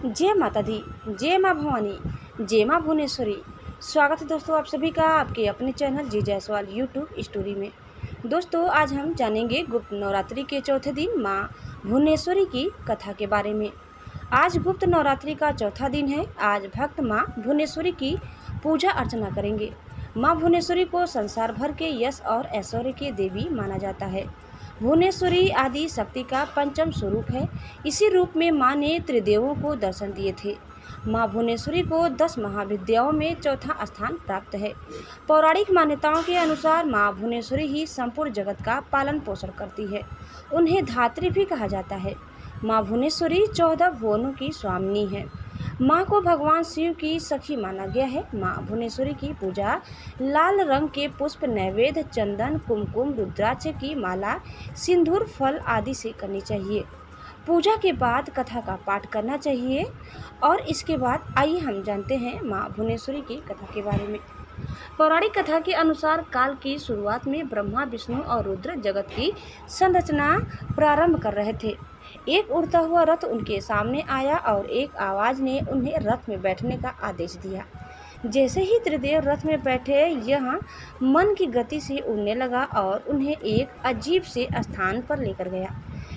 जय माता दी, जय माँ भवानी, जय माँ भुवनेश्वरी। स्वागत है दोस्तों आप सभी का आपके अपने चैनल जी जायसवाल यूट्यूब स्टोरी में। दोस्तों आज हम जानेंगे गुप्त नवरात्रि के चौथे दिन माँ भुवनेश्वरी की कथा के बारे में। आज गुप्त नवरात्रि का चौथा दिन है। आज भक्त माँ भुवनेश्वरी की पूजा अर्चना करेंगे। माँ भुवनेश्वरी को संसार भर के यश और ऐश्वर्य के देवी माना जाता है। भुवनेश्वरी आदि शक्ति का पंचम स्वरूप है। इसी रूप में माँ ने त्रिदेवों को दर्शन दिए थे। माँ भुवनेश्वरी को 10 महाविद्याओं में चौथा स्थान प्राप्त है। पौराणिक मान्यताओं के अनुसार माँ भुवनेश्वरी ही संपूर्ण जगत का पालन पोषण करती है। उन्हें धात्री भी कहा जाता है। माँ भुवनेश्वरी 14 भुवनों की स्वामिनी है। माँ को भगवान शिव की सखी माना गया है। माँ भुवनेश्वरी की पूजा लाल रंग के पुष्प, नैवेद्य, चंदन, कुमकुम, रुद्राक्ष की माला, सिंदूर, फल आदि से करनी चाहिए। पूजा के बाद कथा का पाठ करना चाहिए। और इसके बाद आइए हम जानते हैं माँ भुवनेश्वरी की कथा के बारे में। पौराणिक कथा के अनुसार काल की शुरुआत में ब्रह्मा, विष्णु और रुद्र जगत की संरचना प्रारंभ कर रहे थे। एक उड़ता हुआ रथ उनके सामने आया और एक आवाज ने उन्हें रथ में बैठने का आदेश दिया। जैसे ही त्रिदेव रथ में बैठे, यह मन की गति से उड़ने लगा और उन्हें एक अजीब से स्थान पर लेकर गया।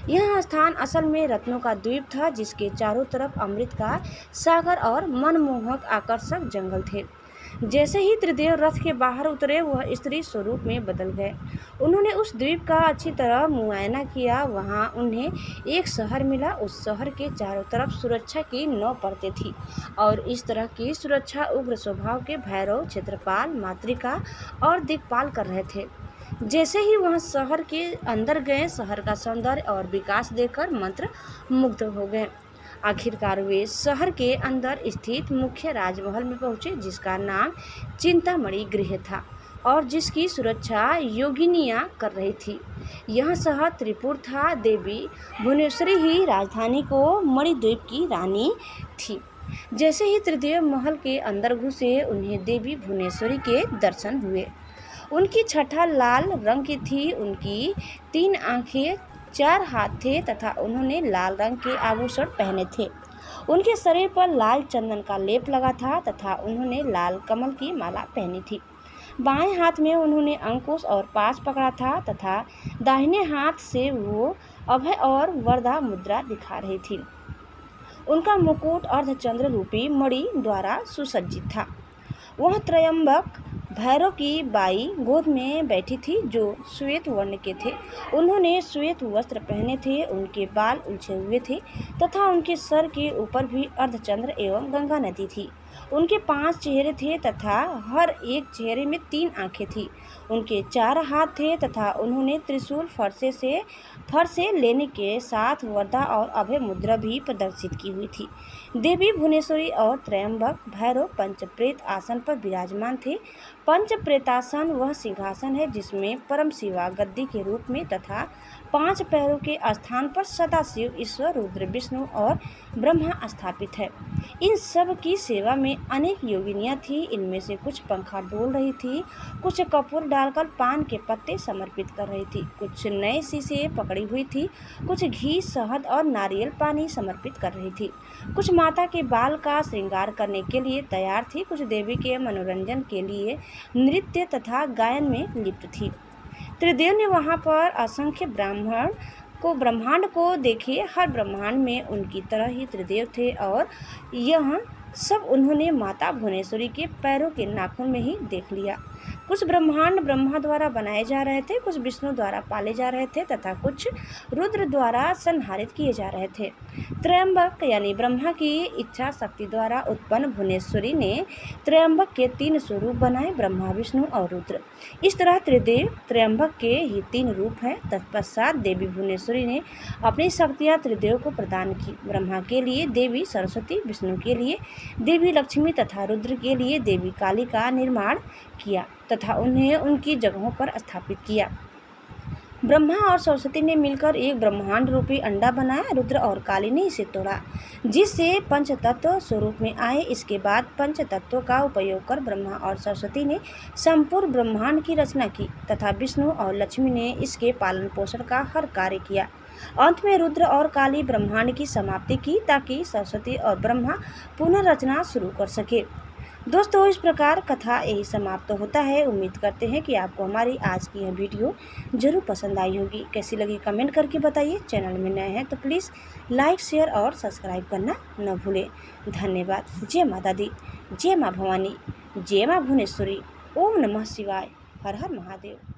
यह स्थान असल में रत्नों का द्वीप था, जिसके चारों तरफ अमृत का सागर और मनमोहक आकर्षक जंगल थे। जैसे ही त्रिदेव रथ के बाहर उतरे, वह स्त्री स्वरूप में बदल गए। उन्होंने उस द्वीप का अच्छी तरह मुआयना किया। वहां उन्हें एक शहर मिला। उस शहर के चारों तरफ सुरक्षा की 9 परतें थीं और इस तरह की सुरक्षा उग्र स्वभाव के भैरव, क्षेत्रपाल, मातृका और दिक्पाल कर रहे थे। जैसे ही वह शहर के अंदर गए, शहर का सौंदर्य और विकास देखकर मंत्र मुग्ध हो गए। आखिरकार वे शहर के अंदर स्थित मुख्य राजमहल में पहुंचे, जिसका नाम चिंतामणि गृह था और जिसकी सुरक्षा योगिनियां कर रही थी। यह शहर त्रिपुर था। देवी भुवनेश्वरी ही राजधानी को मणिद्वीप की रानी थी। जैसे ही त्रिदेव महल के अंदर घुसे, उन्हें देवी भुवनेश्वरी के दर्शन हुए। उनकी छठा लाल रंग की थी। उनकी 3 आंखें, 4 हाथ थे तथा उन्होंने लाल रंग के आभूषण पहने थे। उनके शरीर पर लाल चंदन का लेप लगा था तथा उन्होंने लाल कमल की माला पहनी थी। बाएं हाथ में उन्होंने अंकुश और पाश पकड़ा था तथा दाहिने हाथ से वो अभय और वरदा मुद्रा दिखा रही थी। उनका मुकुट अर्धचंद्र रूपी मणि द्वारा सुसज्जित था। वह त्रयंबक भैरव की बाई गोद में बैठी थी, जो श्वेत वर्ण के थे। उन्होंने श्वेत वस्त्र पहने थे। उनके बाल उलझे हुए थे तथा उनके सर के ऊपर भी अर्धचंद्र एवं गंगा नदी थी। उनके 5 चेहरे थे तथा हर एक चेहरे में 3 आंखें थी। उनके 4 हाथ थे तथा उन्होंने त्रिशूल फर से लेने के साथ वरदा और अभय मुद्रा भी प्रदर्शित की हुई थी। देवी भुवनेश्वरी और त्रयंबक भैरव पंचप्रेत आसन पर विराजमान थे। पंचप्रेतासन वह सिंहासन है जिसमें परम शिवा गद्दी के रूप में तथा 5 पैरों के स्थान पर सदाशिव, ईश्वर, रुद्र, विष्णु और ब्रह्मा स्थापित है। इन सब की सेवा में अनेक योगिनियां थी। इनमें से कुछ पंखा डोल रही थी, कुछ कपूर डालकर पान के पत्ते समर्पित कर रही थी, कुछ नए शीशे पकड़ी हुई थी, कुछ घी, शहद और नारियल पानी समर्पित कर रही थी, कुछ माता के बाल का श्रृंगार करने के लिए तैयार थी, कुछ देवी के मनोरंजन के लिए नृत्य तथा गायन में लिप्त थी। त्रिदेव ने वहां पर असंख्य ब्रह्मांड को देखे। हर ब्रह्मांड में उनकी तरह ही त्रिदेव थे और यह सब उन्होंने माता भुवनेश्वरी के पैरों के नाखून में ही देख लिया। कुछ ब्रह्मांड ब्रह्मा द्वारा बनाए जा रहे थे, कुछ विष्णु द्वारा पाले जा रहे थे तथा कुछ रुद्र द्वारा संहारित किए जा रहे थे। त्रयंबक यानी ब्रह्मा की इच्छा शक्ति द्वारा उत्पन्न भुवनेश्वरी ने त्रयंबक के 3 स्वरूप बनाए, ब्रह्मा, विष्णु और रुद्र। इस तरह त्रिदेव त्रयंबक के ही 3 रूप हैं। तत्पश्चात देवी भुवनेश्वरी ने अपनी शक्तियाँ त्रिदेव को प्रदान की। ब्रह्मा के लिए देवी सरस्वती, विष्णु के लिए देवी लक्ष्मी तथा रुद्र के लिए देवी काली का निर्माण किया तथा उन्हें उनकी जगहों पर स्थापित किया। ब्रह्मा और सरस्वती ने मिलकर एक ब्रह्मांड रूपी अंडा बनाया। रुद्र और काली ने इसे तोड़ा, जिससे पंचतत्व स्वरूप में आए। इसके बाद पंचतत्व का उपयोग कर ब्रह्मा और सरस्वती ने संपूर्ण ब्रह्मांड की रचना की तथा विष्णु और लक्ष्मी ने इसके पालन पोषण का हर कार्य किया। अंत में रुद्र और काली ब्रह्मांड की समाप्ति की ताकि सरस्वती और ब्रह्मा पुनर्रचना शुरू कर सके। दोस्तों, इस प्रकार कथा यही समाप्त होता है। उम्मीद करते हैं कि आपको हमारी आज की यह वीडियो ज़रूर पसंद आई होगी। कैसी लगी कमेंट करके बताइए। चैनल में नए हैं तो प्लीज़ लाइक, शेयर और सब्सक्राइब करना न भूलें। धन्यवाद। जय माता दी, जय माँ भवानी, जय माँ भुवनेश्वरी। ओम नमः शिवाय। हर हर महादेव।